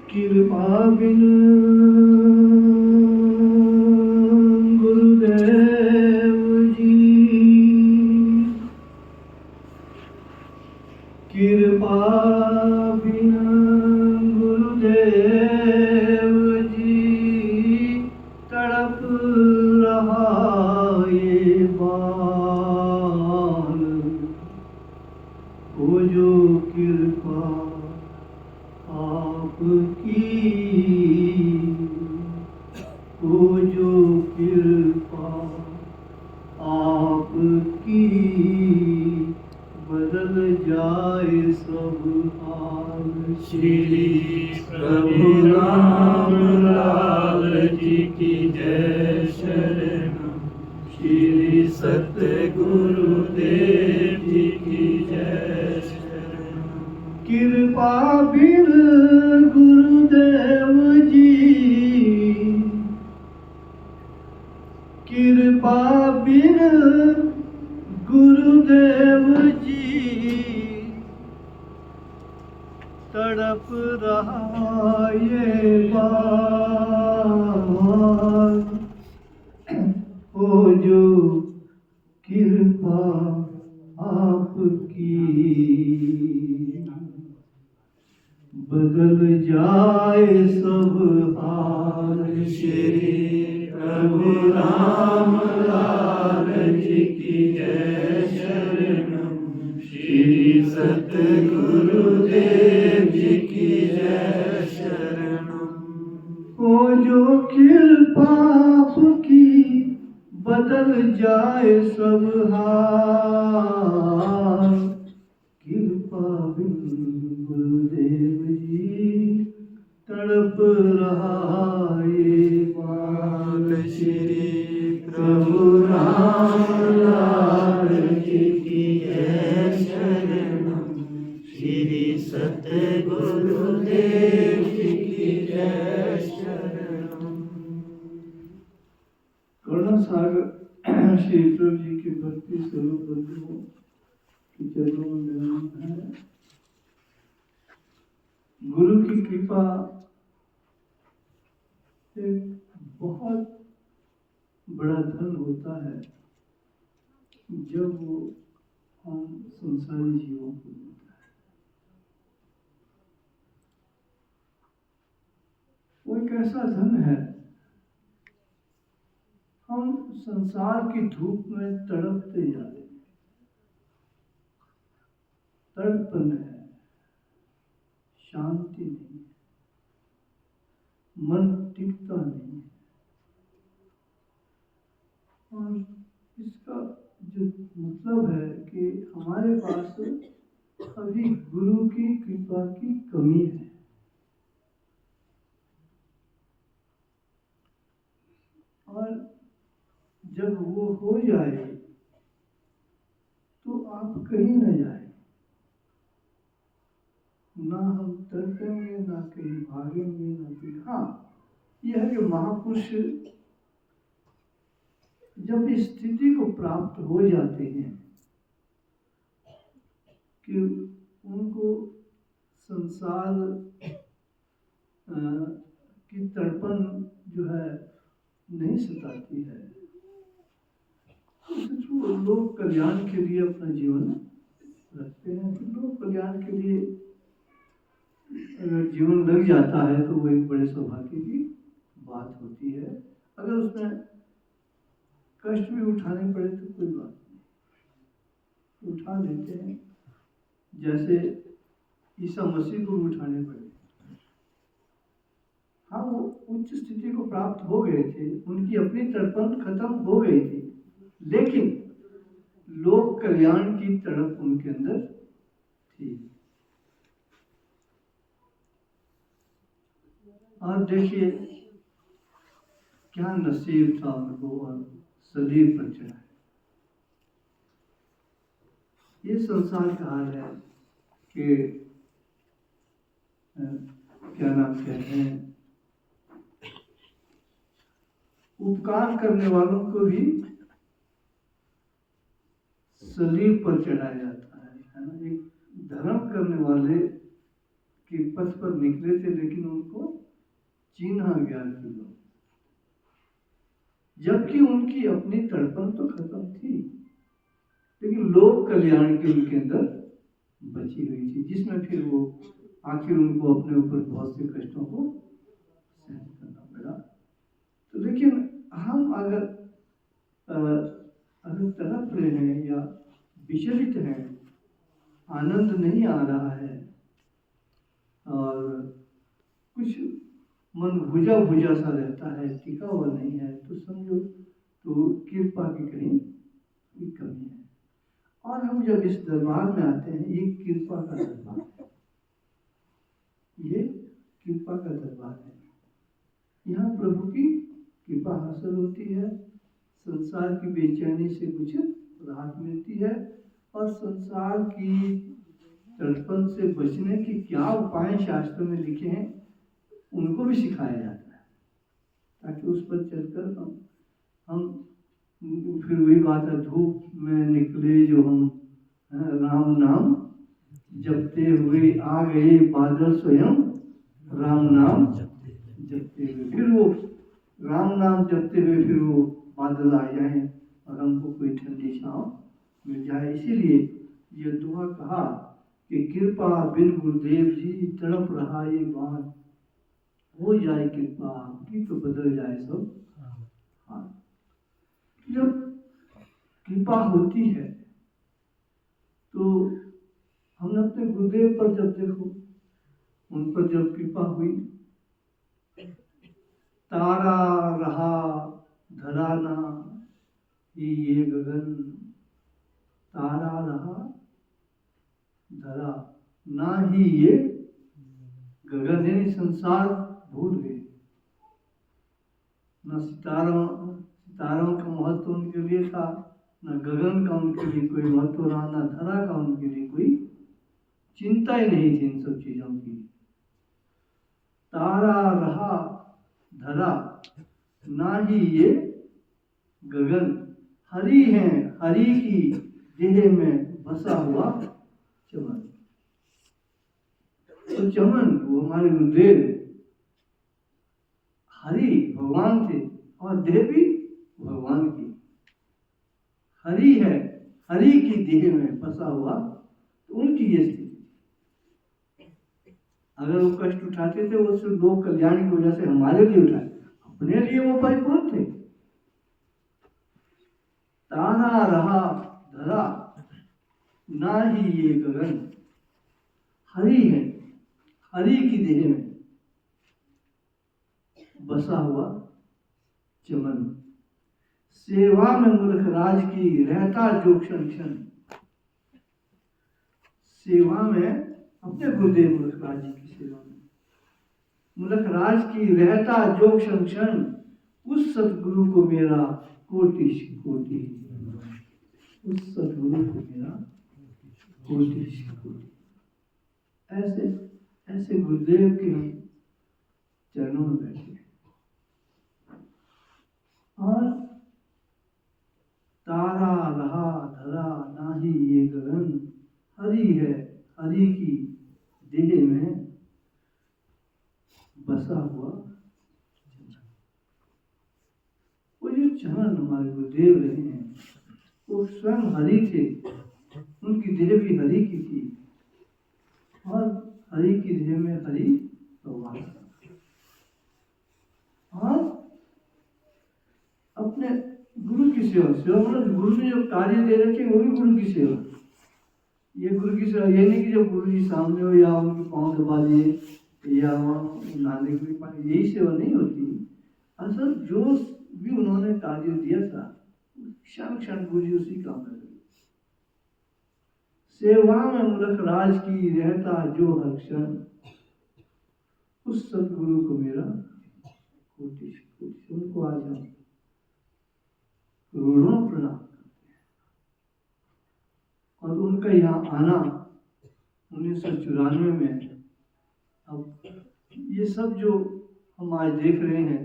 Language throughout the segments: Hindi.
कृपा बिन गुरुदेव जी, कृपा बिन गुरुदेव जी, तड़प रहा ये बाल। वो जो कृपा आपकी, वो जो कृपा आपकी, बदल जाए सब हाल। श्री प्रभु राम लाल जी की जय शरणम। श्री सत्य गुरुदेव जी की जय शरणम। कृपा बिन गुरुदेव जी, कृपा बिन गुरुदेव जी, तड़प रहा ये बाल। हो जो कृपा आपकी, बदल जाए सब हाल। श्री प्रभु राम लाल जी की जय शरणम। श्री सत्य गुरुदेव जी की जय शरणम। हो जो कृपा आपकी, बदल जाए सब हाल। कृपा बिन गुरुदेव जी, तड़प रहा ये बाल। श्री प्रभु राम लाल जी की जय शरणम। श्री सत्य गुरुदेव जी की जय शरणम। करुणा सागर श्री प्रभु जी के भक्ति स्वरूप बंधुओं के चरणों में विनम्र है। गुरु की कृपा एक बहुत बड़ा धन होता है जब वो हम संसारी जीवों को मिलता है। वो एक ऐसा धन है, हम संसार की धूप में तड़पते जा रहे हैं, तड़पन है, शांति नहीं, मन टिकता नहीं। और इसका जो मतलब है कि हमारे पास अभी गुरु की कृपा की कमी है। और जब वो हो जाए तो आप कहीं न जाए, ना हम तड़पेंगे, ना कहीं भागेंगे, ना कहीं। हाँ, यह है कि महापुरुष जब इस स्थिति को प्राप्त हो जाते हैं कि उनको संसार की तड़पन जो है नहीं सताती है, तो लोक कल्याण के लिए अपना जीवन रखते हैं। तो लोक कल्याण के लिए अगर जीवन लग जाता है तो वो एक बड़े सौभाग्य की बात होती है। अगर उसमें कष्ट भी उठाने पड़े तो कोई बात नहीं, उठा लेते हैं। जैसे ईसा मसीह को उठाने पड़े। हाँ, वो उच्च स्थिति को प्राप्त हो गए थे, उनकी अपनी तड़पन खत्म हो गई थी, लेकिन लोक कल्याण की तड़प उनके अंदर थी। और देखिए क्या नसीब था उनको, और सलीब पर चढ़ाए। ये संसार का हाल है कि क्या नाम कहते हैं, उपकार करने वालों को भी सलीब पर चढ़ाया जाता है ना। एक धर्म करने वाले के पथ पर निकले थे, लेकिन उनको चिन्हा गया कि लोग, जबकि उनकी अपनी तड़पन तो खत्म थी, लेकिन लोक कल्याण की उनके अंदर बची हुई थी, जिसमें फिर वो आखिर उनको अपने ऊपर बहुत से कष्टों को सहन करना पड़ा। तो लेकिन हम अगर तड़प रहे हैं या विचलित हैं, आनंद नहीं आ रहा है और कुछ मन भुजा भुजा सा रहता है, टिका हुआ नहीं है, तो समझो तो कृपा की कहीं कमी है। और हम जब इस दरबार में आते हैं, ये कृपा का दरबार है, ये कृपा का दरबार है। यहाँ प्रभु की कृपा हासिल होती है, संसार की बेचैनी से कुछ राहत मिलती है, और संसार की तड़पन से बचने के क्या उपाय शास्त्र में लिखे हैं उनको भी सिखाया जाता है, ताकि उस पर चलकर हम फिर वही बात है, धूप में निकले जो हम राम नाम जपते हुए आ गए बादल स्वयं राम नाम जपते हुए, फिर वो राम नाम जपते हुए फिर वो बादल आ जाए और हमको कोई ठंडी छाँव मिल जाए। इसीलिए ये दुआ कहा कि कृपा बिन गुरुदेव जी तड़प रहा ये बात, हो जाए कृपा आपकी तो बदल जाए सब। हाँ, जब कृपा होती है तो हमने अपने गुरुदेव पर जब देखो, उन पर जब कृपा हुई, तारा रहा धराना ही ये गगन, तारा रहा धरा ना ही ये गगन, यानी संसार भूल गए, न सितारों का महत्व उनके लिए था, न गगन का उनके लिए कोई महत्व रहा, न धरा का उनके लिए कोई चिंता ही नहीं थी इन सब चीजों की। तारा रहा धरा ना ही ये गगन, हरि है हरि की देह में बसा हुआ चमन। तो चमन वो हमारे गुरुदेव हरि भगवान थे और देह भी भगवान की, हरि है हरि की देह में बसा हुआ, तो उनकी ये स्थिति। अगर वो कष्ट उठाते थे वो सिर्फ लोक कल्याण की वजह से हमारे लिए उठाए, अपने लिए वो परिपूर्ण थे। ताना रहा धरा ना ही ये गगन, हरि है हरि की देह में बसा हुआ चमन। सेवा में मूर्ख राज की रहता जो क्षण क्षण, सेवा में अपने गुरुदेव मूर्ख राज की सेवा में मूर्ख राज की रहता जो क्षण क्षण, उस सतगुरु को मेरा कोटि कोटि, उस सतगुरु को मेरा कोटि कोटि। ऐसे ऐसे गुरुदेव के हम चरणों में बैठे और तारा रहा धरा ना ही ये गगन, हरि है हरि की देह में बसा हुआ। वो जो चरण हमारे गुरुदेव रहे हैं वो स्वयं हरि थे, उनकी देह भी हरि की थी और हरि की देह में हरि भगवान, और अपने गुरु की सेवा, सेवा मतलब गुरु ने जो कार्य दे रखे वो भी गुरु की सेवा। ये गुरु की सेवा ये नहीं कि जब गुरु जी सामने हो या उनके पाँव दबा दिए या नाने के पानी, यही सेवा नहीं होती। असल जो भी उन्होंने कार्य दिया था क्षण क्षण गुरु जी उसी काम में लगे। सेवा में मूर्ख राज की रहता जो हर क्षण, उस सतगुरु को मेरा कोटि कोटि। उनको आज हम करोड़ों प्रणाम करते हैं। और उनका यहाँ आना 1994 में, अब ये सब जो हम आज देख रहे हैं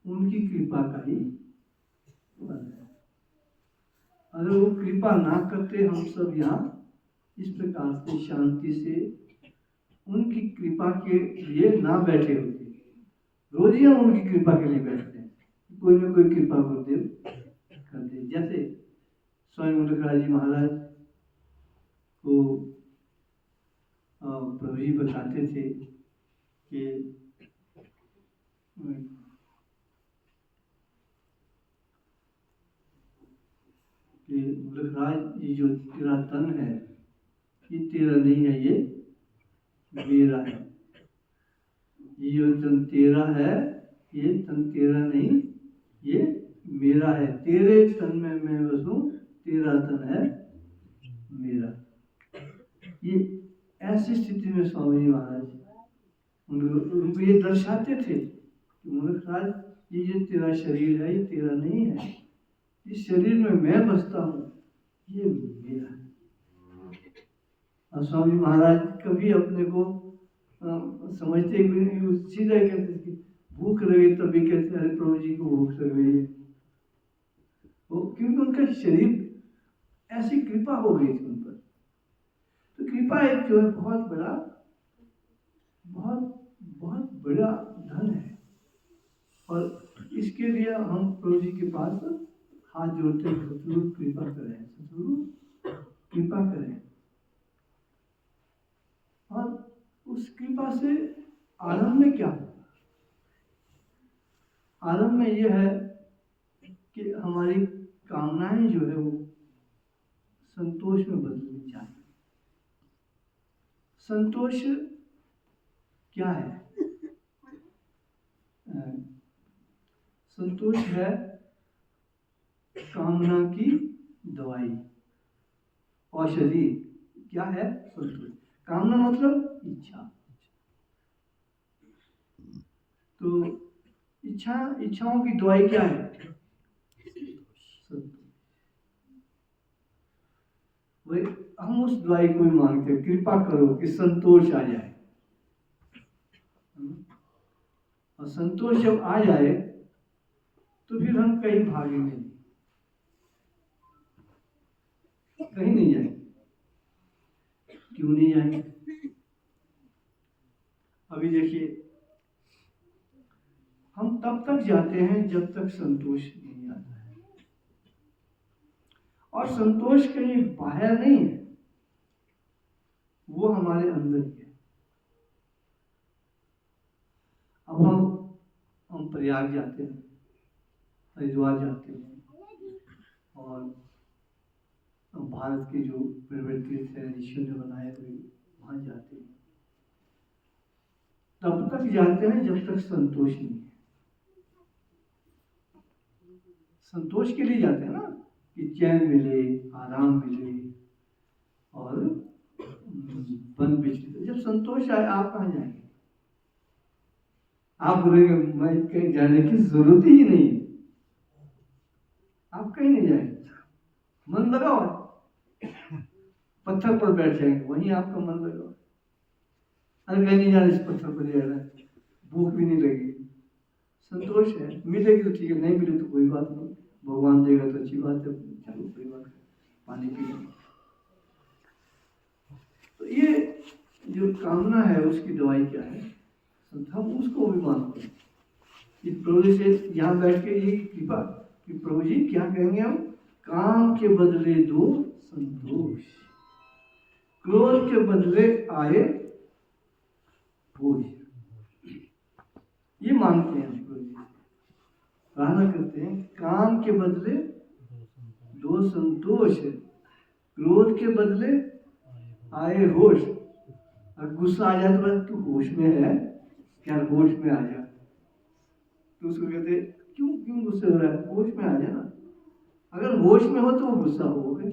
उनकी कृपा का ही फल है। अगर वो कृपा ना करते हम सब यहाँ इस प्रकार से शांति से उनकी कृपा के लिए ना बैठे होते, रोज ही हम उनकी कृपा के लिए बैठते हैं, कोई ना कोई कृपा गुरुदेव करते। जैसे स्वयं मुलकराज जी महाराज को प्रभु जी बताते थे कि मुलकराज, ये जो तेरा तन है ये तेरा नहीं है, ये मेरा है। ये जो तन तेरा है ये तन तेरा नहीं, ये मेरा है। तेरे तन में मैं बसूं, तेरा तन है मेरा। ये ऐसी स्थिति में स्वामी महाराज उनको ये दर्शाते थे कि मुलकराज, ये जो तेरा शरीर है ये तेरा नहीं है, इस शरीर में मैं बसता हूँ, ये मेरा है। और स्वामी महाराज कभी अपने को समझते भी नहीं, सीधा कहते थे भूख लगे तभी कहते अरे प्रभु जी को भूख लग रही है, वो क्योंकि उनका शरीर ऐसी कृपा हो गई थी उन पर। तो कृपा एक जो है बहुत बड़ा धन है, और इसके लिए हम प्रभु जी के पास हाथ जोड़ते हैं, सतगुरु कृपा करें, सतगुरु कृपा करें। और उस कृपा से आरंभ में क्या होगा? आरंभ में यह है कि हमारी कामनाएं जो है वो संतोष में बदलनी चाहिए। संतोष क्या है? संतोष है कामना की दवाई, औषधि। क्या है संतोष? कामना मतलब इच्छा। तो इच्छाओं की दवाई क्या है? संतोष। वही हम उस दवाई को ही मांगते हैं, कृपा करो कि संतोष आ जाए। और संतोष जब आ जाए तो फिर हम कहीं भागेंगे नहीं, कहीं नहीं जाएंगे। क्यों नहीं जाएंगे? अभी देखिए, हम तब तक जाते हैं जब तक संतोष नहीं आता है, और संतोष कहीं बाहर नहीं है, वो हमारे अंदर ही है। अब हम प्रयाग जाते हैं, हरिद्वार जाते हैं, और भारत के जो बड़े तीर्थ है ऋषियों ने बनाए हुए, वहां जाते हैं। तब तक जाते हैं जब तक संतोष नहीं है। संतोष के लिए जाते हैं ना, कि चैन मिले, आराम मिले, और बन बिछड़े। जब संतोष आए आप कहाँ जाएंगे? आप बोलेंगे मैं कहीं जाने की जरूरत ही नहीं, आप कहीं नहीं जाएंगे। मन लगा हुआ पत्थर पर बैठ जाएंगे, वहीं आपका मन लगा हुआ। अरे कहीं नहीं जाना, इस पत्थर पर जाना, भूख भी नहीं लगेगी, संतोष है। मिलेगी तो ठीक है, नहीं मिले तो कोई बात नहीं, भगवान देगा तो अच्छी बात है, चलो कोई बात नहीं, पानी पी लेंगे। तो ये जो कामना है उसकी दवाई क्या है? हम उसको भी मानते हैं कि प्रभु जी से यहाँ बैठ के ये कृपा कि प्रभु जी क्या कहेंगे हम? काम के बदले दो संतोष, क्रोध के बदले आए भोज। ये मानते हैं प्रभु जी, प्रार्थना करते हैं, काम के बदले दो संतोष, क्रोध के बदले आए होश। और गुस्सा आ जाए तो बस तू होश में है क्या? होश में आ जा। तो उसको कहते क्यों गुस्से हो रहा है? होश में आ जा ना। अगर होश में हो तो वो गुस्सा हो गए।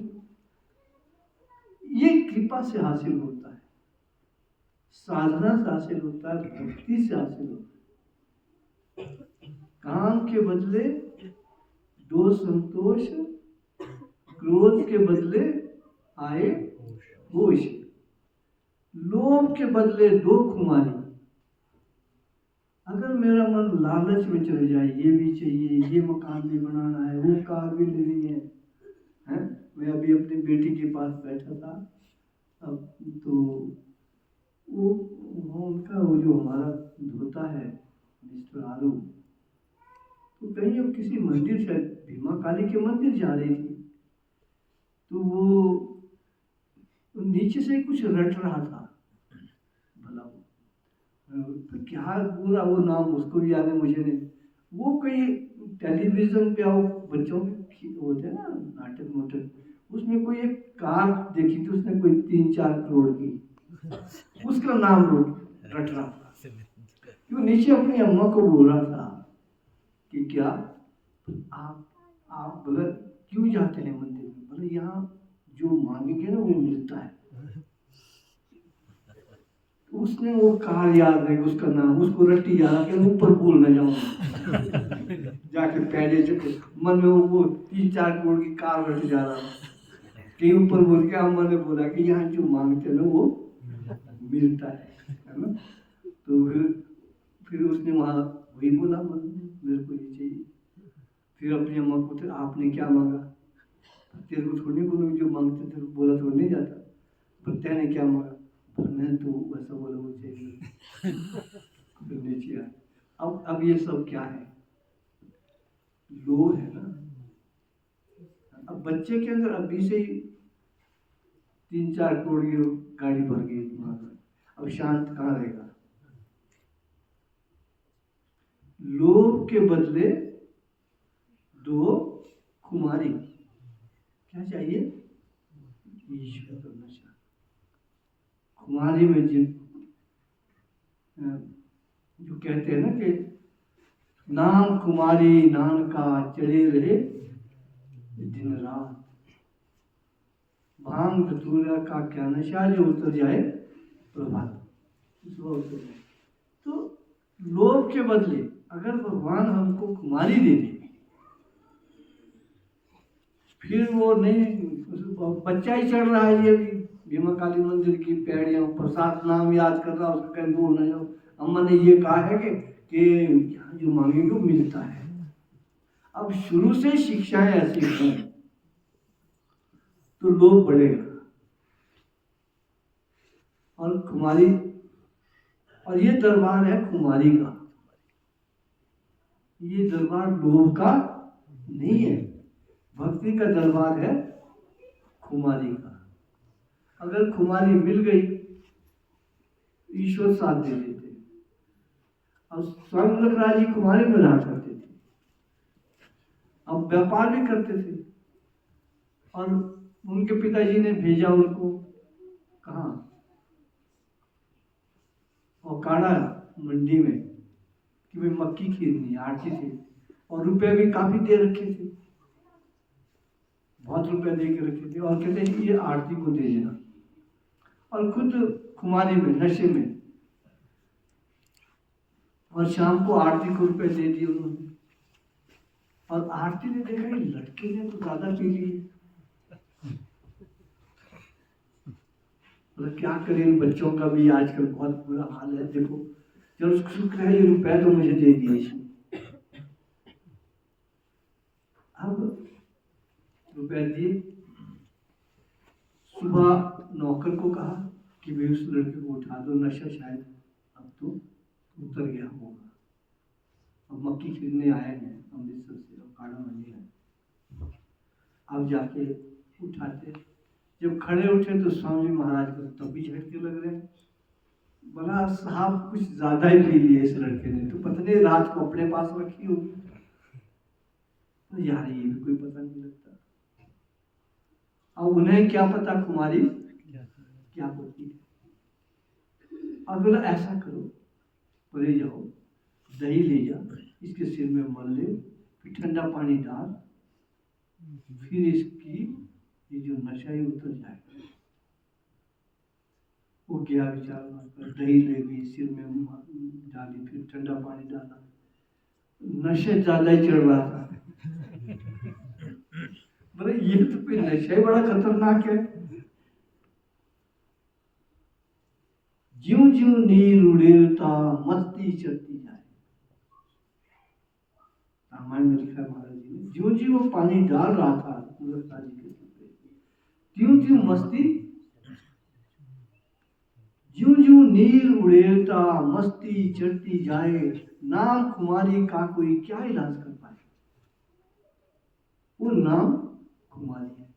ये कृपा से हासिल होता है, साधना से हासिल होता है, भक्ति से हासिल होता है। काम के बदले दो संतोष, क्रोध के बदले आए होश, लोभ के बदले दो खुमारी। अगर मेरा मन लालच में चले जाए, ये भी चाहिए, ये मकान भी बनाना है, वो कार भी लेनी है, मैं अभी अपनी बेटी के पास बैठा था, अब तो वो उनका वो जो हमारा धोता है मिस्टर आलू, तो कहीं वो किसी मंदिर, शायद भीमा काली के मंदिर जा रही थी, तो वो नीचे से कुछ रट रहा था भला तो क्या पूरा वो नाम उसको भी याद है, मुझे नहीं। वो कोई टेलीविजन पे आओ बच्चों के होते हैं ना नाटक नोटक, उसमें कोई एक कार देखी थी उसने, कोई 3-4 करोड़ की, उसका नाम रट रहा था। क्यों नीचे अपनी अम्मा को बोल रहा था कि क्या आप बोले क्यों जाते हैं मंदिर में, बोले यहाँ जो मांगेंगे ना वो मिलता है। उसने वो कार याद है, उसका नाम उसको रट्टी जा रहा कि ऊपर भूल न जाऊं जाके पहले चुके मन में वो 3-4 करोड़ की कार रट जा रहा कि ऊपर बोल के अम्मा ने बोला कि यहाँ जो मांगते ना वो मिलता है ना। तो फिर उसने वहाँ वही बोला, मन में मेरे को ये चाहिए। फिर अपनी अम्मा को तो आपने क्या मांगा, तेरे को थोड़ी बोलो जो मांगते थे बोला थोड़ी नहीं जाता, पर तेने क्या मांगा, मैं तो वैसा बोला वो चाहिए फिर नीचे आया। अब ये सब क्या है, लोभ है ना। अब बच्चे के अंदर अभी से ही 3-4 करोड़ की गाड़ी भर गई दिमाग में, अब शांत कहाँ रहेगा। लोभ के बदले 2 खुमारी, क्या चाहिए, ईश्वर करना चाहिए। खुमारी में जो कहते हैं ना कि नाम कुमारी नानका चले रहे दिन रात, भांग धतूरा का क्या नशा जो उतर जाए प्रभात, तो लोभ के बदले अगर भगवान हमको कुमारी दे दे, फिर वो नहीं, बच्चा ही चढ़ रहा है ये भी भीमा काली मंदिर की पैड़ियां, प्रसाद नाम याद कर रहा, उसका कहीं दूर न जाओ। अम्मा ने ये कहा है कि यहाँ जो मांगेंगे वो मिलता है। अब शुरू से शिक्षाएं ऐसी हैं तो लोभ बढ़ेगा। और कुमारी, और ये दरबार है कुमारी का, ये दरबार लोभ का नहीं है, भक्ति का दरबार है कुमारी का। अगर कुमारी मिल गई ईश्वर साथ दे देते। अब स्वयं लखराज जी कुमारी में रहा करते थे, अब व्यापार भी करते थे, और उनके पिताजी ने भेजा उनको कहाँ, और काड़ा मंडी में कि भाई मक्की खरीदनी, आरती थी, और रुपए भी काफी दे रखे थे, बहुत रुपए दे के रखे थे, और कहते हैं ये आरती को दे देना, और खुद कुमारी में नशे में, और शाम को आरती को रुपए दे दिए उन्होंने। और आरती ने देखा ये लड़के ने तो ज्यादा पी लिए, मतलब क्या करें, बच्चों का भी आजकल बहुत बुरा हाल है। देखो चलो शुक्र है ये रुपए तो मुझे दे दिए इसने, अब रुपए दिए, सुबह नौकर को कहा कि भाई उस लड़के को उठा दो, नशा शायद अब तो उतर गया होगा, अब मक्की खरीदने आए हैं अमृतसर से और काड़ा मंडी है। अब जाके उठाते, जब खड़े उठे तो स्वामी महाराज को तब भी झटके लग रहे हैं। बोला साहब कुछ ज्यादा ही पी लिए इस लड़के ने, तो पता नहीं रात को अपने पास रखी होगी, तो यार ये भी कोई पता नहीं लगता। अब उन्हें क्या पता कुमारी क्या होती है। अब बोला ऐसा करो, परे जाओ, दही ले जा, इसके सिर में मल ले, फिर ठंडा पानी डाल, फिर इसकी ये जो नशा है उतर जाएगा। वो गया बेचारा, दही ले गई, सिर में डाली, फिर ठंडा पानी डाला, नशे ज्यादा ही चढ़ रहा था। बोले ये तो कोई नशा ही बड़ा खतरनाक है। ज्यों ज्यों नीर उड़ेलता मस्ती चढ़ती जाए, रामायण में लिखा है महाराज जी ने, ज्यों ज्यों वो पानी डाल रहा था त्यों त्यों मस्ती, ज्यों ज्यों नीर उड़ेलता मस्ती चढ़ती जाए, नाम खुमारी का कोई क्या इलाज कर पाए। वो नाम खुमारी है।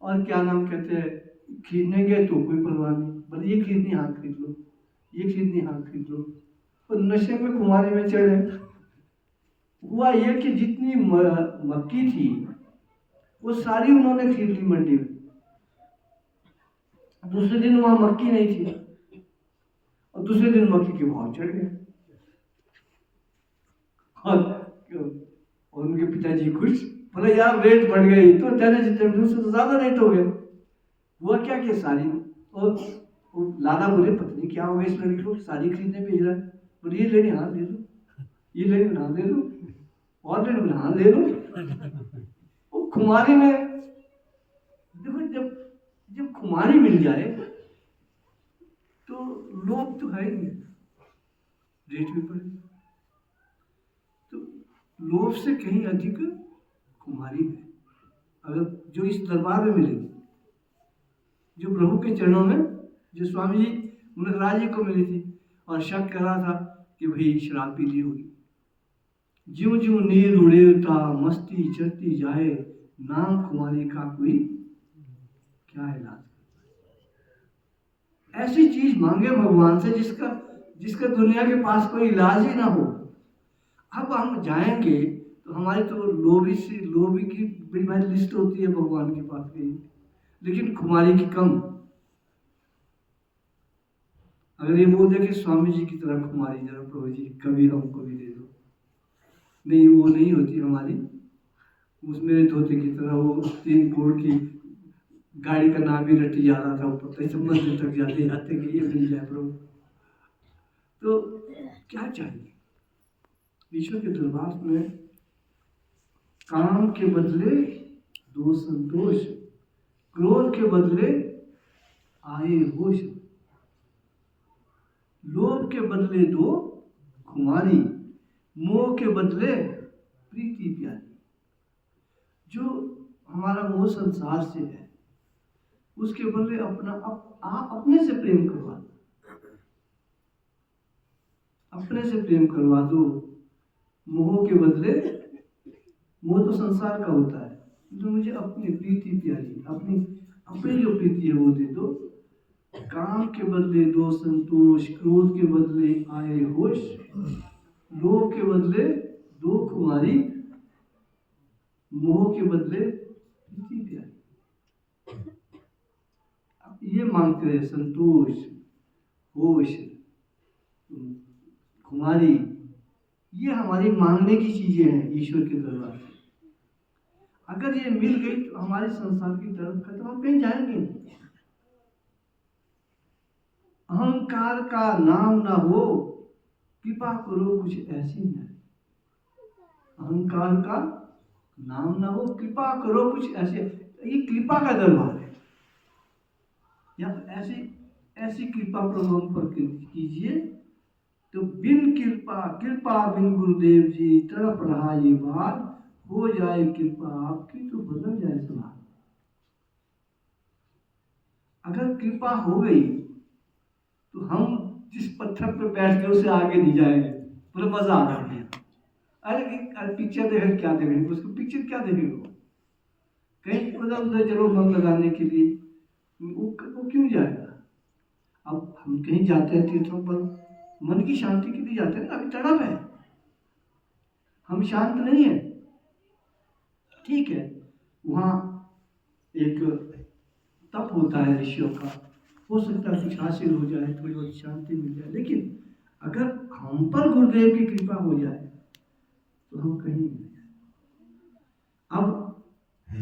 और क्या नाम कहते हैं, खरीदने गए तो कोई परवाह नहीं, बोले ये खरीदनी हाँ खरीद लो, ये खरीदनी हाँ खरीद लो। और नशे में खुमारी में चढ़े। हुआ ये कि जितनी मक्की थी वो सारी उन्होंने खरीद ली मंडी में। दूसरे दिन वहां मक्की नहीं थी और दूसरे दिन मक्की के भाव चढ़ गए। और उनके पिताजी खुश, बोले यार रेट बढ़ गई तो देने जितने दूसरे तो ज्यादा रेट हो गए। हुआ क्या कि सारी और लाला बोले पत्नी क्या हो गया इस लड़की को, साड़ी खरीदने भेज रहा है। बोले ये लेनी हाँ ले लो, ये लेनी हाँ ले लो, और लेनी हाँ ले लो। वो खुमारी में देखो, जब जब खुमारी मिल जाए तो लोभ तो है ही नहीं, रेट भी बढ़े। तो लोभ से कहीं अधिक खुमारी है। अगर जो इस दरबार में मिलेगी, जो प्रभु के चरणों में, जो स्वामी जी मुनकराज जी को मिली थी और शक कर रहा था कि भाई शराब पी ली होगी। ज्यों ज्यों नीर उड़ेलता मस्ती चढ़ती जाए, नाम खुमारी का कोई क्या इलाज। ऐसी चीज मांगे भगवान से जिसका दुनिया के पास कोई इलाज ही ना हो। अब हम जाएंगे तो हमारी तो लोभी की बड़ी भारी लिस्ट होती है भगवान के पास गई, लेकिन खुमारी की कम। अगर ये बोल दे कि स्वामी जी की तरह खुमारी जरा प्रभु जी कभी हमको भी दे दो, नहीं वो नहीं होती हमारी। उस मेरे धोते की तरह वो 3 करोड़ की गाड़ी का नाम भी रटी जा रहा था ऊपर तक, मंदिर तक जाते जाते कि ये मिल जाए प्रभु। तो क्या चाहिए ईश्वर के दरबार में? काम के बदले दो संतोष, क्रोध के बदले आए होश, लोभ के बदले दो खुमारी, मोह के बदले प्रीति प्यारी। जो हमारा मोह संसार से है उसके बदले आप अपने से प्रेम करवा दो, अपने से प्रेम करवा दो। मोह के बदले, मोह तो संसार का होता है, तो मुझे अपनी प्रीति प्यारी, अपनी जो प्रीति है वो दे दो। काम के बदले दो संतोष, क्रोध के बदले आए होश, लोभ के बदले दो खुमारी, मोह के बदले प्रीति प्यारी। ये मांगते रहे संतोष, होश, खुमारी, ये हमारी मांगने की चीजें हैं ईश्वर के दरबार में। अगर ये मिल गई तो हमारे संसार की तरफ खत्म, हम कहीं जाएंगे नहीं। अहंकार का नाम ना हो, कृपा करो कुछ ऐसी न। अहंकार का नाम ना हो, कृपा करो कुछ ऐसे। ये कृपा का दरबार है, या ऐसी कृपा प्रभु हम पर कीजिए तो बिन कृपा बिन गुरुदेव जी तड़प रहा ये बात, हो जाए कृपा आपकी तो बदल जाए समाज। अगर कृपा हो गई तो हम जिस पत्थर पर बैठ गए उसे आगे नहीं जाएंगे, पूरा मजा आ रहा है। अरे पिक्चर देखे क्या देखेंगे, उसको पिक्चर क्या देखेंगे, कहीं उधर चलो मन लगाने के लिए वो क्यों जाएगा। अब हम कहीं जाते हैं तीर्थों पर, मन की शांति के लिए जाते हैं ना, अभी तड़प है, हम शांत नहीं है, ठीक है, वहाँ एक तप होता है ऋषियों का, हो सकता है कुछ हासिल हो जाए, थोड़ी बहुत शांति मिल जाए। लेकिन अगर हम पर गुरुदेव की कृपा हो जाए तो हम कहीं नहीं जाए। अब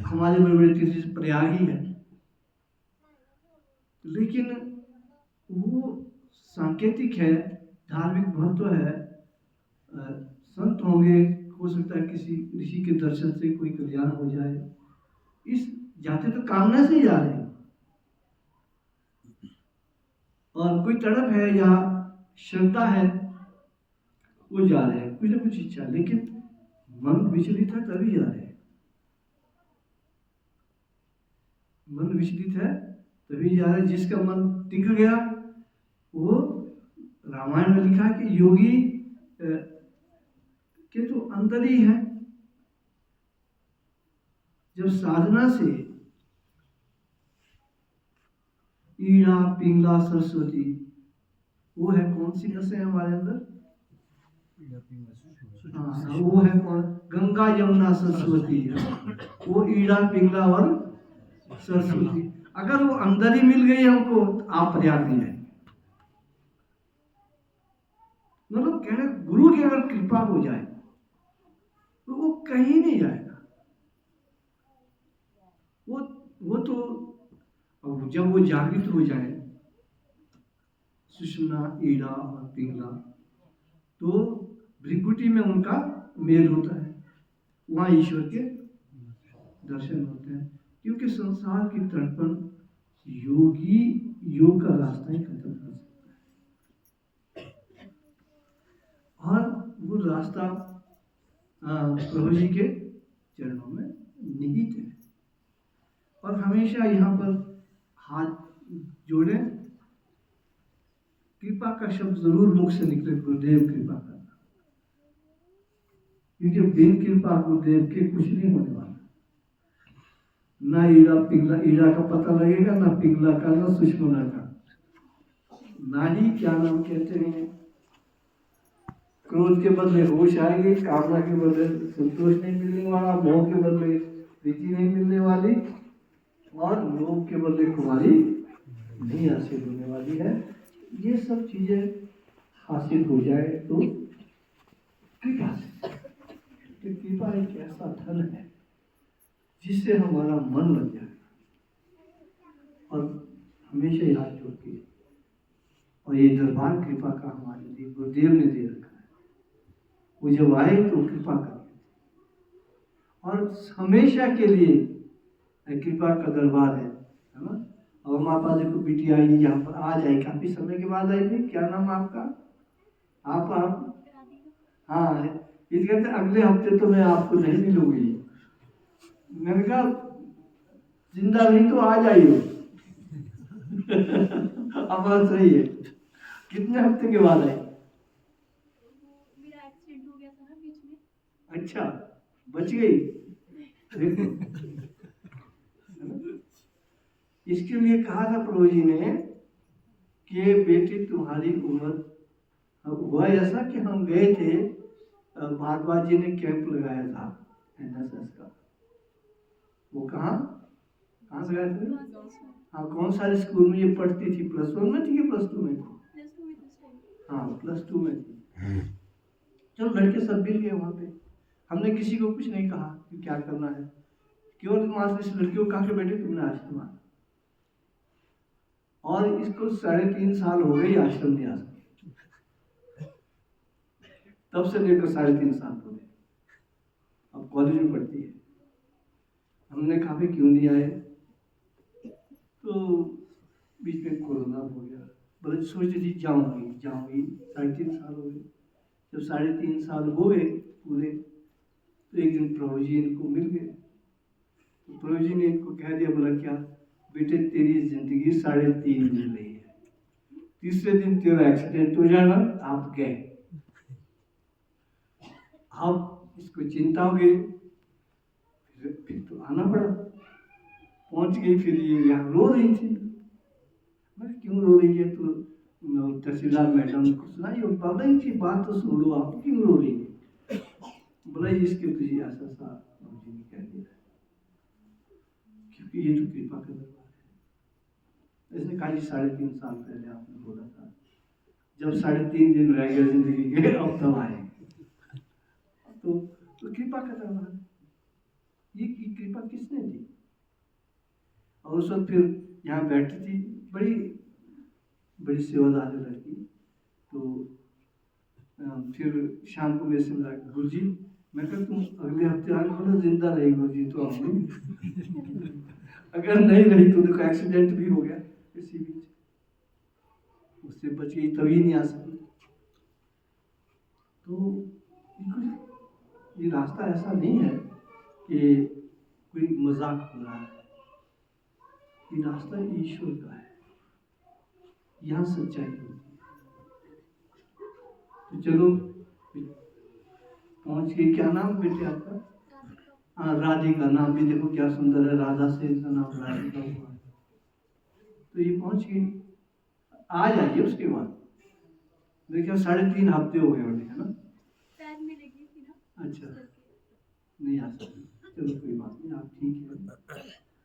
हमारे बड़े बड़े तीर्थ प्रयाग ही है, लेकिन वो सांकेतिक है, धार्मिक महत्व है। संत होंगे, हो सकता है किसी ऋषि के दर्शन से कोई कल्याण हो जाए, इस जाते तो कामना से ही जा रहे हैं। और कोई तड़प है या श्रद्धा है, वो जा रहे हैं, कुछ ना कुछ इच्छा, लेकिन मन विचलित है तभी जा रहे हैं। मन विचलित है तभी जा रहे हैं। जिसका मन टिक गया। वो रामायण में लिखा है कि योगी के तो अंदर ही है। जब साधना से ईड़ा पिंगला सरस्वती, वो है कौन सी नसें हमारे अंदर? हाँ, वो है कौन? गंगा यमुना सरस्वती है। वो ईड़ा पिंगला और सरस्वती, अगर वो अंदर ही मिल गई हमको तो आप पर्याप्त नहीं जाएंगे। मतलब कहने गुरु की अगर कृपा हो जाए तो वो कहीं नहीं जाएगा। वो तो जब वो जागृत हो जाए, सुषुम्ना, ईड़ा और पिंगला, तो भृकुटी में उनका मेल होता है, वहाँ ईश्वर के दर्शन होते हैं। क्योंकि संसार की तड़पन योगी योग का रास्ता ही खत्म कर सकता है, और वो रास्ता प्रभु जी के चरणों में निहित है। और हमेशा यहाँ पर हाथ जोड़े, कृपा का शब्द जरूर मुख से निकले, गुरुदेव कृपा करना, क्योंकि बिन कृपा गुरुदेव के कुछ नहीं होने वाला। ना ईड़ा पिंगला, ईड़ा का पता लगेगा, ना पिंगला का, ना सुषुम्ना का, ना ही क्या नाम कहते हैं, क्रोध के बदले होश आएगी, कामना के बदले संतोष नहीं मिलने वाला, मोह के बदले प्रीति नहीं मिलने वाली, और लोभ के बदले कुमारी नहीं हासिल होने वाली है। ये सब चीजें हासिल हो जाए तो कृपा से, तो कृपा एक ऐसा धन है जिससे हमारा मन लग जाए। और हमेशा याद जोड़ के, और ये दरबार कृपा का हमारे लिए गुरुदेव ने दे रखा है। वो जब आए तो कृपा कर, और हमेशा के लिए कृपा का दरबार है ना। और हमारे पास देखो बेटी आई यहाँ पर, आज आई, काफी समय के बाद आई थी। क्या नाम आपका? आप हाँ, ये कहते अगले हफ्ते तो मैं आपको नहीं मिलूंगी। मैंने कहा जिंदा नहीं तो आ जाइए। अब बात सही है। कितने हफ्ते के बाद आई? मेरा एक्सीडेंट हो गया था ना बीच में। अच्छा, बच गई। इसके लिए कहा था प्रभु जी ने कि बेटी तुम्हारी उम्र, हुआ ऐसा कि हम गए थे, भारद्वाज जी ने कैंप लगाया था एनएसएस का। वो कहाँ से गए थे? हाँ, कौन सारे स्कूल में ये पढ़ती थी? +1 में थी कि +2 में थी? हाँ, +2 में थी। चलो लड़के सब मिल गए वहाँ पे। हमने किसी को कुछ नहीं कहा कि क्या करना है, केवल मात्र इस लड़की को कहा कि बेटे तुमने आश्रम आना। और इसको 3.5 साल हो गए आश्रम में आ सकते, तब से लेकर 3.5 साल हो गए। अब कॉलेज में पढ़ती है। हमने कहा भी क्यों नहीं आए, तो बीच में कोरोना हो गया। बोले सोचती थी जाऊंगी 3.5 साल हो गए। जब 3.5 साल हो गए पूरे, तो एक दिन प्रभु जी इनको मिल गए। तो प्रभु जी ने इनको कह दिया, बोला क्या बेटे तेरी जिंदगी 3.5 मिल रही है, तीसरे दिन तेरा एक्सीडेंट हो जाना, आप गए। अब इसको चिंता हो गई, फिर तो आना पड़ा। पहुंच गई, फिर ये यहाँ रो रही थी। मैं क्यों रो रही है? तो तहसीलदार मैडम को सुनाई, बाबा इनकी बात तो सुन लो, आप क्यों रो रही है? बोला इसके तुझे ऐसा सा मुझे नहीं कह दिया, क्योंकि ये तो कृपा का दरबार है। इसने कहा 3.5 साल पहले आपने बोला था, जब 3.5 दिन रह गए जिंदगी के, अब तब आए। तो कृपा का दरबार है। ये कृपा किसने दी? और उस वक्त फिर यहाँ बैठी थी, बड़ी सेवादार लड़की। तो फिर शाम को मेरे से मिला, गुरु जी, मैं कहा तुम अगले हफ्ते आगे, बोला जिंदा रही गुरु जी तो आऊंगी। अगर नहीं रही तो देखो एक्सीडेंट भी हो गया इसी बीच, उससे बच गई, तभी नहीं आ सकी। तो ये रास्ता ऐसा नहीं है कि कोई मजाक हो रहा है, ये रास्ता ईश्वर का है। यहाँ सच्चाई होती है। तो चलो पहुंच गए। क्या नाम बेटे आपका? हाँ, राधिका। नाम भी देखो क्या सुंदर है, राधा से इसका नाम राधिका हुआ है। तो ये पहुंच गई। आ जाइए उसके बाद। मेरे ख्याल 3.5 हफ्ते हो गए होंगे, है ना? पैर में लगी थी ना। अच्छा, नहीं आ सकती। चलो कोई बात नहीं, आप ठीक है।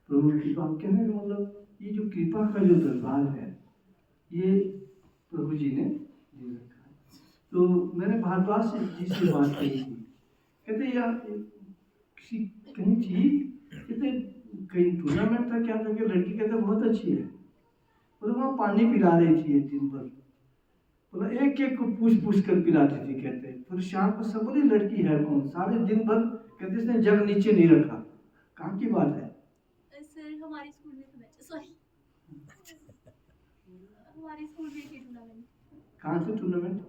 प्रभु की कृपा, कहने का मतलब ये जो कृपा का जो दरबार है, ये प्रभु जी ने दे रखा है। तो मैंने भारद्वाज जी से बात कही थी। कहते यार किसी कहीं थी, कहते कहीं टूर्नामेंट था क्या था, कि लड़की कहते बहुत अच्छी है, बोले वहाँ पानी पिला रही थी दिन भर। बोला एक एक को पूछ पूछ कर पिलाती थी। कहते फिर शाम को सब बोले लड़की है कौन, सारे दिन भर कहते इसने जग नीचे नहीं रखा। कहाँ की बात है? सर हमारे स्कूल में था मैच, सॉरी हमारे स्कूल में थी टूर्नामेंट। कहाँ से टूर्नामेंट?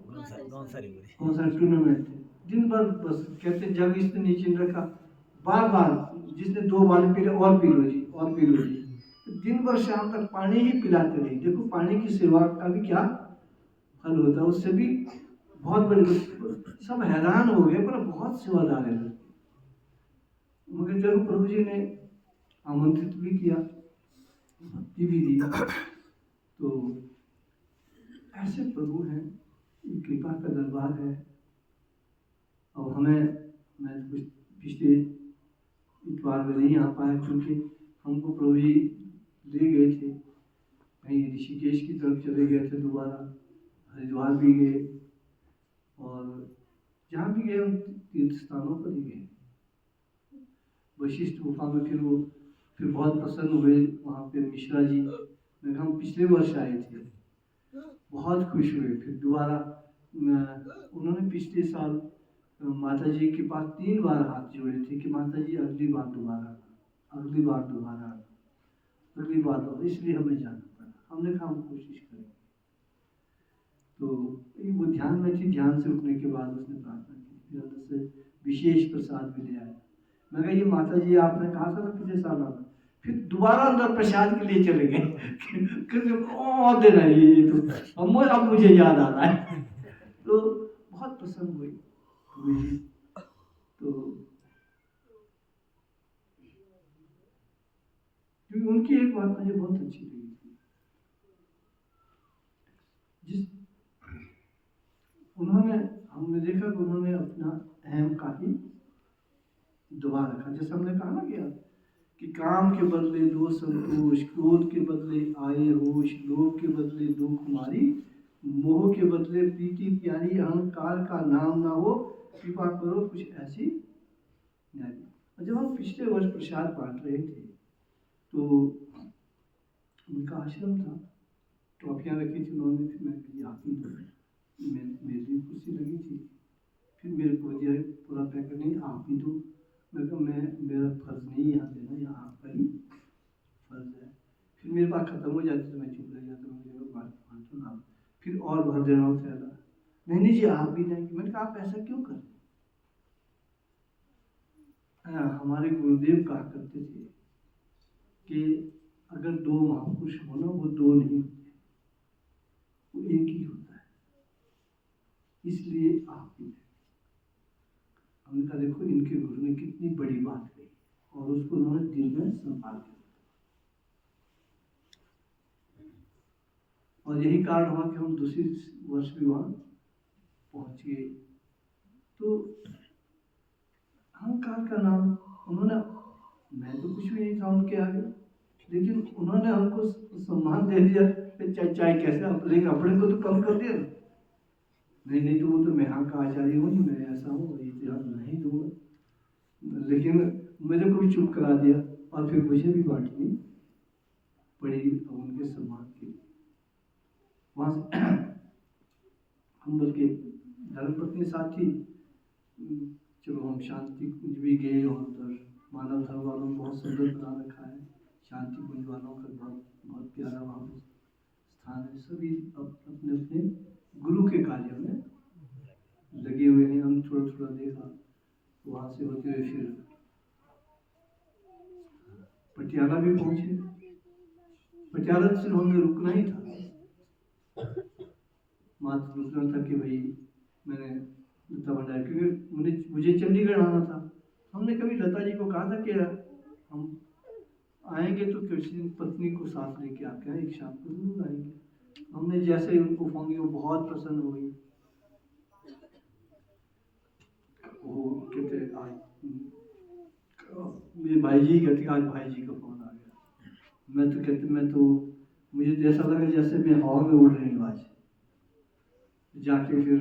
कौन सा टूर्नामेंट है? दिन भर बस कहते जग इसने नीचे नहीं रखा। बार बार जिसने 2 बार पी और पी लो जी, और पी लो जी। दिन भर शाम तक पानी ही पिलाते रही। देखो पानी की सेवा का भी क्या फल होता है, उससे भी बहुत बड़ी। सब हैरान हो गए, पर बहुत सेवादार है। मगर जब प्रभु जी ने आमंत्रित भी किया, भक्ति भी दी, तो ऐसे प्रभु हैं, कृपा का दरबार है। और मैं कुछ पिछले इतवार में नहीं आ पाया, क्योंकि हमको प्रभु जी ले गए थे कहीं ऋषिकेश की तरफ चले गए थे, दोबारा हरिद्वार भी गए, और जहाँ भी गए हम तीर्थ स्थानों पर ही गए। वशिष्ठ गुफा में फिर बहुत प्रसन्न हुए वहाँ पे मिश्रा जी। मैं हम पिछले वर्ष आए थे, बहुत खुश हुए। फिर दोबारा उन्होंने पिछले साल माता जी के पास 3 बार हाथ जोड़े थे कि माता जी अगली बार दोबारा, अगली बार दोबारा, अगली बार दोबारा, इसलिए हमें जाना पड़ा। हमने कहा हम कोशिश करेंगे। तो वो ध्यान में थी, ध्यान से उठने के बाद उसने प्रार्थना की, फिर अंदर से विशेष प्रसाद भी ले आया। मैं कहा ये माता जी आपने कहा था ना पिछले साल आना, फिर दोबारा अंदर प्रसाद के लिए चले गए। और देना ये तो अब मुझे याद आ रहा है। तो बहुत पसंद हुई मुझे। तो क्योंकि उनकी एक बात मुझे बहुत अच्छी लगी थी, जिस उन्होंने, हमने देखा कि उन्होंने अपना अहम काफी दबा रखा। जैसे हमने कहा ना कि काम के बदले दो संतोष, क्रोध के बदले आए होश, लोभ के बदले दो कुमारी, मोह के बदले प्रीति प्यारी, अहंकार का नाम ना हो, कृपा करो कुछ ऐसी न्यारी। और जब हम पिछले वर्ष प्रसाद बांट रहे थे, तो उनका आश्रम था, ट्रॉफियाँ रखी थी उन्होंने। फिर मैं कही आप ही दो, मेरी कुर्सी लगी थी। फिर मेरे को दिया पूरा पैकेट, नहीं आप ही दो। मैं कहा मेरा फर्ज नहीं यहाँ देना, यहाँ आपका ही फर्ज है। फिर मेरे पास खत्म हो जाती तो मैं चुप रह जाता, मुझे बात ना, फिर और भर देना हो फैला। नहीं जी आप भी जाएंगे। मैंने कहा आप ऐसा क्यों कर? हमारे गुरुदेव कहा करते थे कि अगर 2 महापुरुष हो ना, वो 2 नहीं होते, वो एक ही होता है, इसलिए आप भी। हमने कहा देखो इनके गुरु ने कितनी बड़ी बात कही, और उसको उन्होंने दिल में संभाल के, और यही कारण हुआ कि हम दूसरी वर्ष भी वहाँ पहुँच गए। तो अहंकार का नाम उन्होंने, मैं तो कुछ भी नहीं था उनके आगे, लेकिन उन्होंने हमको सम्मान दे दिया। चाहे कैसे, अपने को तो कम कर दिया। नहीं तो वो तो मैं यहाँ का आचार्य हूँ, मैं ऐसा हूँ, इतिहास नहीं दूंगा। लेकिन मेरे को भी चुप करा दिया, और फिर मुझे भी बांटनी पड़ी उनके सम्मान के लिए। वहाँ से हम बल्कि धर्मपत्नी साथी, चलो हम शांति कुंज भी गए, और उधर मानव धर्म वालों ने बहुत सुंदर बना रखा है। शांति कुंज वालों का बहुत प्यारा वहाँ स्थान है। सभी अपने अपने गुरु के कार्य में लगे हुए हैं। हम थोड़ा देखा, वहाँ से होते हुए फिर पटियाला भी पहुँचे। पटियाला सिर्फ हमें रुकना ही था, मात्र रुकना था कि भाई मैंने लता भंडारी, क्योंकि मुझे चंडीगढ़ आना था। हमने कभी लता जी को कहा था कि हम आएंगे तो किसी दिन पत्नी को साथ लेके आके हैं, एक शाम को जरूर आएंगे। हमने जैसे ही उनको फोन किया वो बहुत प्रसन्न हो गई। वो कहते आज मेरे भाई जी कहते आज भाई जी का फोन आ गया। मैं तो मुझे तो ऐसा लगा जैसे मैं हवा में उड़ रही हूँ आज। जाके फिर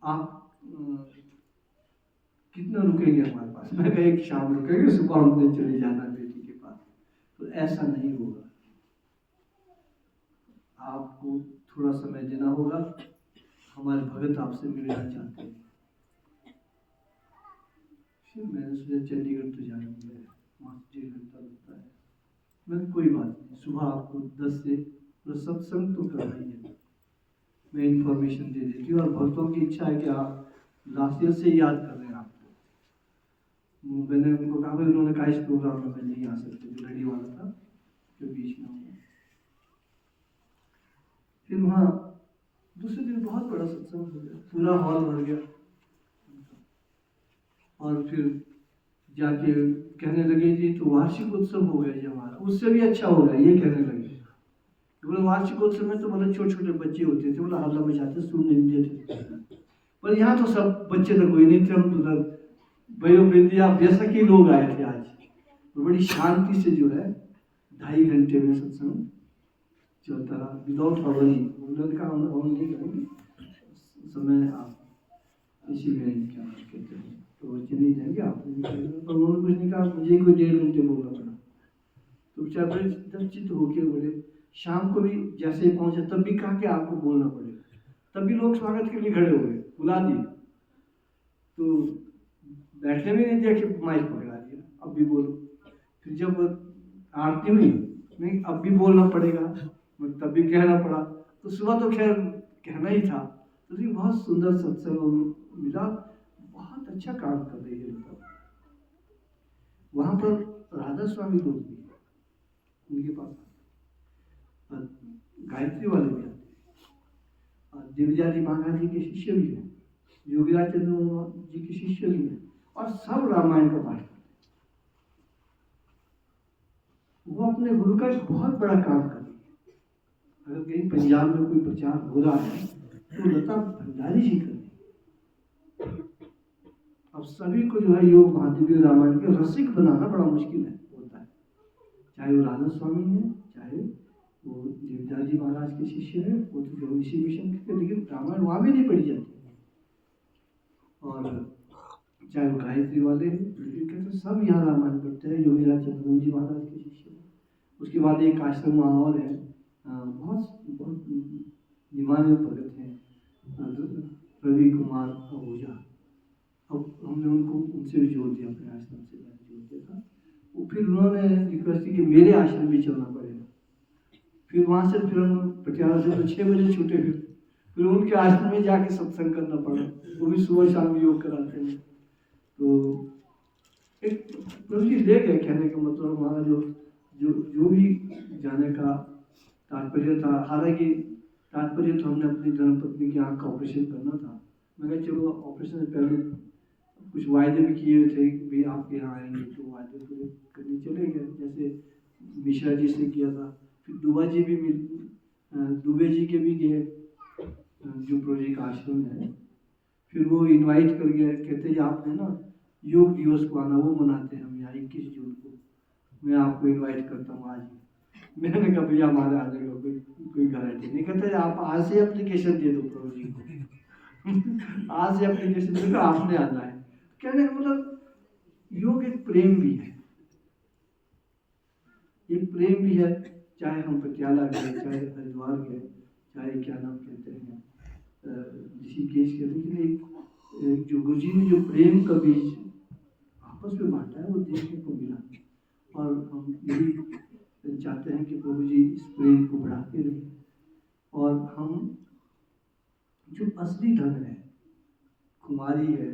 आप कितना रुकेंगे हमारे पास? मैं कहा एक शाम रुकेंगे, सुबह हमने चले जाना बेटी के पास। तो ऐसा नहीं होगा, आपको थोड़ा समय देना होगा। हमारे भगत आपसे मिलना चाहते हैं। फिर मैंने सोचा चंडीगढ़ तो जाना है, वहाँ से 1.5 घंटा लगता है। मैं कोई बात नहीं, सुबह आपको 10 से सत्संग तो करना ही है, मैं इंफॉर्मेशन दे देती हूँ। और भक्तों की इच्छा है कि आप लास्ट ईयर से याद कर रहे हैं आपको। मैंने उनको कहा भाई, उन्होंने कहा इस प्रोग्राम में मैं नहीं आ सकती, जो रेडी वाला था जो बीच में हुआ। फिर वहाँ दूसरे दिन बहुत बड़ा सत्संग हो गया, पूरा हॉल भर गया। और फिर जाके कहने लगे जी तो वार्षिक उत्सव हो गया जी हमारा, उससे भी अच्छा हो गया ये कहने लगे। बोले वार्षिक उत्सव में तो बोले छोटे छोटे बच्चे होते थे, बोला हल्ला मचाते सुनने नहीं देते। पर यहाँ तो सब बच्चे तो कोई नहीं थे, हम तो भयो विद्या बेसकी लोग आए थे आज। तो बड़ी शांति से जो है 2.5 घंटे में सत्संग चलता रहा, विदाउट हवरिंग। उन्होंने कहा हम नहीं करेंगे समय, आप इसी में क्या कहते हैं तो चले जाएंगे आप। तो उन्होंने कुछ नहीं कहा, मुझे कोई 1.5 घंटे बोलना पड़ा। तो बेचारे बड़े दर्शित होके बोले, शाम को भी जैसे ही पहुंचे तब भी कहा कि आपको बोलना पड़ेगा। तब भी लोग स्वागत के लिए खड़े हो गए, बुला दिए। तो बैठने भी नहीं दिया कि माइक पकड़ा दिया, अब भी बोलो। फिर जब आरती हुई, नहीं अब भी बोलना पड़ेगा, तब भी कहना पड़ा। तो सुबह तो खैर कहना ही था। तो ये बहुत सुंदर सत्संग मिला, बहुत अच्छा काम कर रही है लता। वहां पर राधा स्वामी लोग भी उनके पास गायत्री वाले भी आते, दिव्या जी महाराज जी के शिष्य भी हैं, योगीराज चंद्र जी के शिष्य भी हैं, और सब रामायण का पाठ करते। वो अपने गुरु का एक बहुत बड़ा काम कर रही है। अगर कहीं पंजाब में कोई प्रचार हो रहा है तो लता भंडारी जी कर रही है। अब सभी को जो है योग महादेवी रामायण के रसिक बनाना बड़ा मुश्किल है होता है, चाहे वो राधा स्वामी है, चाहे वो देवदास जी महाराज के शिष्य है, वो तो जो इसी मिशन के, लेकिन रामायण वहां भी नहीं पढ़ी जाती। और चाहे वो गायत्री वाले हैं, लेकिन कहते सब यहाँ रामायण पढ़ते हैं, योगीराज चंद्र जी महाराज के शिष्य है। उसके बाद एक आश्रम वहाँ और है, बहुत बहुत निमाने भगत हैं, रवि कुमार आहूजा। अब हमने उनसे भी जोड़ दिया, अपने आश्रम से जोड़ दिया था। वो फिर उन्होंने रिक्वेस्ट की कि मेरे आश्रम भी चलना पड़ेगा। फिर वहाँ से फिर हम पटियाला से तो 6 बजे छूटे, फिर उनके आश्रम में जाके सत्संग करना पड़ा। वो भी सुबह शाम योग कराते हैं। तो एक प्रभु जी ले गए, कहने का मतलब हमारा जो भी जाने का तात्पर्य था। हालांकि तात्पर्य तो हमने अपनी धर्मपत्नी की आँख का ऑपरेशन करना था। मैंने चलो ऑपरेशन से पहले कुछ वायदे भी किए हुए थे कि भाई आपके यहाँ आएंगे, तो वायदे पूरे करने चले गए, जैसे मिश्रा जी से किया था। फिर दुबे जी के भी गए, जो प्रोजेक्ट आश्रम है। फिर वो इनवाइट कर गया, कहते हैं आपने ना योग दिवस को आना, वो मनाते हैं हम यहाँ 21 जून को, मैं आपको इनवाइट करता हूँ आज। मैंने कहा भैया हमारे आने का कोई गारंटी नहीं। कहते आप आज से एप्लीकेशन दे दो प्रभु जी को आज से एप्लीकेशन दे दो, आपने आना है। कहने का मतलब योग एक प्रेम भी है, एक प्रेम भी है। चाहे हम पटियाला गए, चाहे हरिद्वार गए, चाहे क्या नाम कहते हैं ऋषिकेश के, लेकिन एक जो गुरु जी ने जो प्रेम का बीज आपस में बांटा है वो देखने को मिला। और हम यही चाहते हैं कि प्रभु जी इस प्रेम को बढ़ाते रहे, और हम जो असली धन है, कुमारी है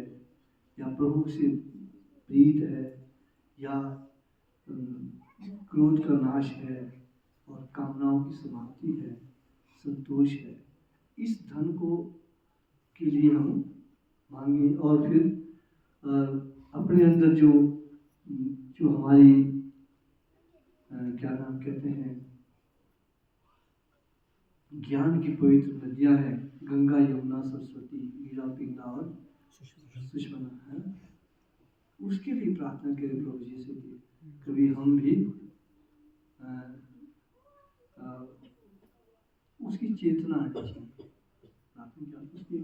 या प्रभु से प्रीत है या क्रोध का नाश है और कामनाओं की समाप्ति है, संतोष है, इस धन को के लिए हम मांगे। और फिर अपने अंदर जो हमारी क्या नाम कहते हैं, ज्ञान की पवित्र नदियां हैं, गंगा, यमुना, सरस्वती, मीरा, पिंगला और सुषमना है, उसके लिए प्रार्थना करें प्रभु जी से कि कभी हम भी उसकी चेतना आनी चाहिए। प्रार्थना क्या,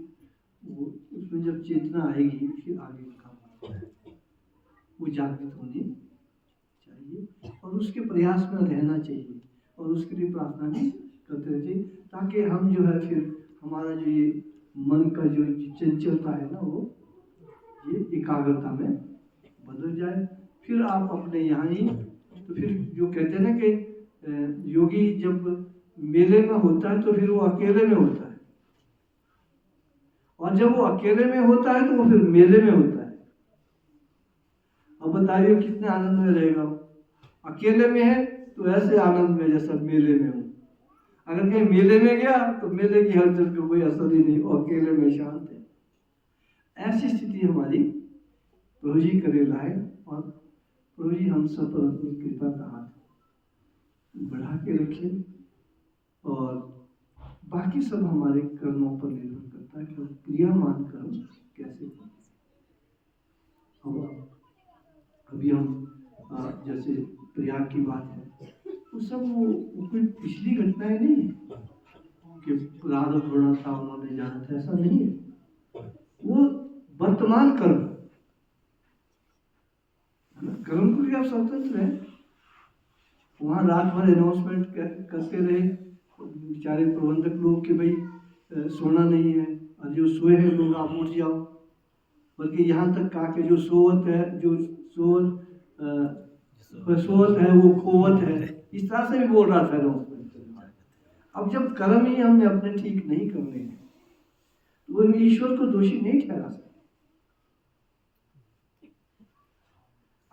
वो उसमें जब चेतना आएगी फिर आगे का काम है, वो जागृत होनी चाहिए और उसके प्रयास में रहना चाहिए और उसके लिए प्रार्थना भी करते रहना चाहिए, ताकि हम जो है फिर हमारा जो ये मन का जो चंचलता है ना, वो ये एकाग्रता में बदल जाए। फिर आप अपने यहाँ ही, तो फिर जो कहते हैं ना कि योगी जब मेले में होता है तो फिर वो अकेले में होता है, और जब वो अकेले में होता है तो वो फिर मेले में होता है। अब बताइए कितने आनंद में रहेगा वो। अकेले में है तो ऐसे आनंद में जैसा मेले में हो, अगर कहीं मेले में गया तो मेले की हलचल का कोई असर ही नहीं, वो अकेले में शांत है। ऐसी स्थिति हमारी प्रभु जी करे लाए, और प्रभु जी हम सब पर अपनी कृपा का हाथ बढ़ा के रखें, और बाकी सब हमारे कर्मों पर निर्भर करता है कि हम क्रियामान कर्म कैसे करें। अभी हम जैसे प्रयाग की बात है, वो सब वो कोई पिछली घटनाएं नहीं है कि राधा घोड़ा था उन्होंने जाना था, ऐसा नहीं है। वो वर्तमान कर्म, कर्म को भी आप स्वतंत्र है। वहाँ रात भर अनाउंसमेंट करते रहे बेचारे प्रबंधक लोग कि भाई सोना नहीं है, और जो सोए हैं लोग आप उठ जाओ, बल्कि यहाँ तक कहा कि जो सोवत है, जो सोवत है वो खोवत है, इस तरह से भी बोल रहा था अनाउंसमेंट। अब जब कर्म ही हमने अपने ठीक नहीं करने हैं तो वो ईश्वर को दोषी नहीं ठहरा सकते।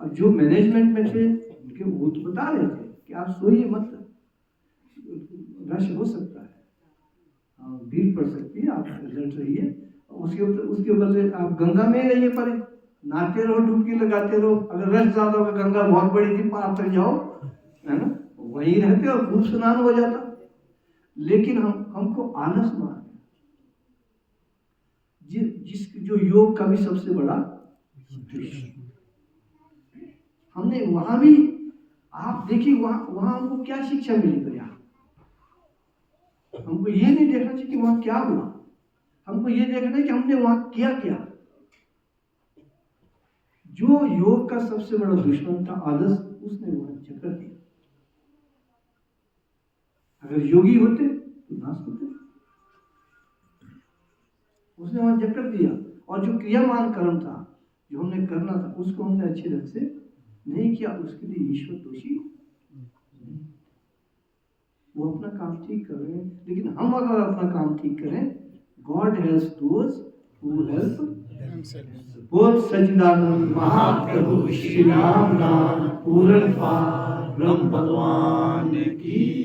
अब जो मैनेजमेंट में थे उनके वो तो बता रहे थे कि आप सोइए मत, रश हो सकता है, भीड़ पड़ सकती है, आप अलर्ट रहिए, उसके बदले आप गंगा में रहिए, पर नहाते रहो, डुबकी लगाते रहो। अगर रश ज्यादा होगा, गंगा बहुत बड़ी थी, पार तक जाओ, है ना, वहीं रहते और खूब स्नान हो जाता। लेकिन हमको आलस मार जो योग का भी सबसे बड़ा हमने वहां भी, आप देखिए वहां हमको क्या शिक्षा मिली भैया। हमको ये नहीं देखना चाहिए कि वहां क्या हुआ, हमको ये देखना है कि हमने वहां किया क्या। जो योग का सबसे बड़ा दुश्मन था आलस, उसने वहां जकड़ दिया। अगर योगी होते तो नाश होते, उसने वहां जकड़ दिया। और जो क्रियामान कर्म था, जो हमने करना था, उसको हमने अच्छे ढंग से नहीं किया, उसके लिए ईश्वर दोषी नहीं। वो अपना काम ठीक कर रहे हैं, लेकिन हम अगर अपना काम ठीक करें, God helps those who help. बोल सच्चिदानंद महाप्रभु श्री राम नाम पूर्ण पार ब्रह्म भगवान की।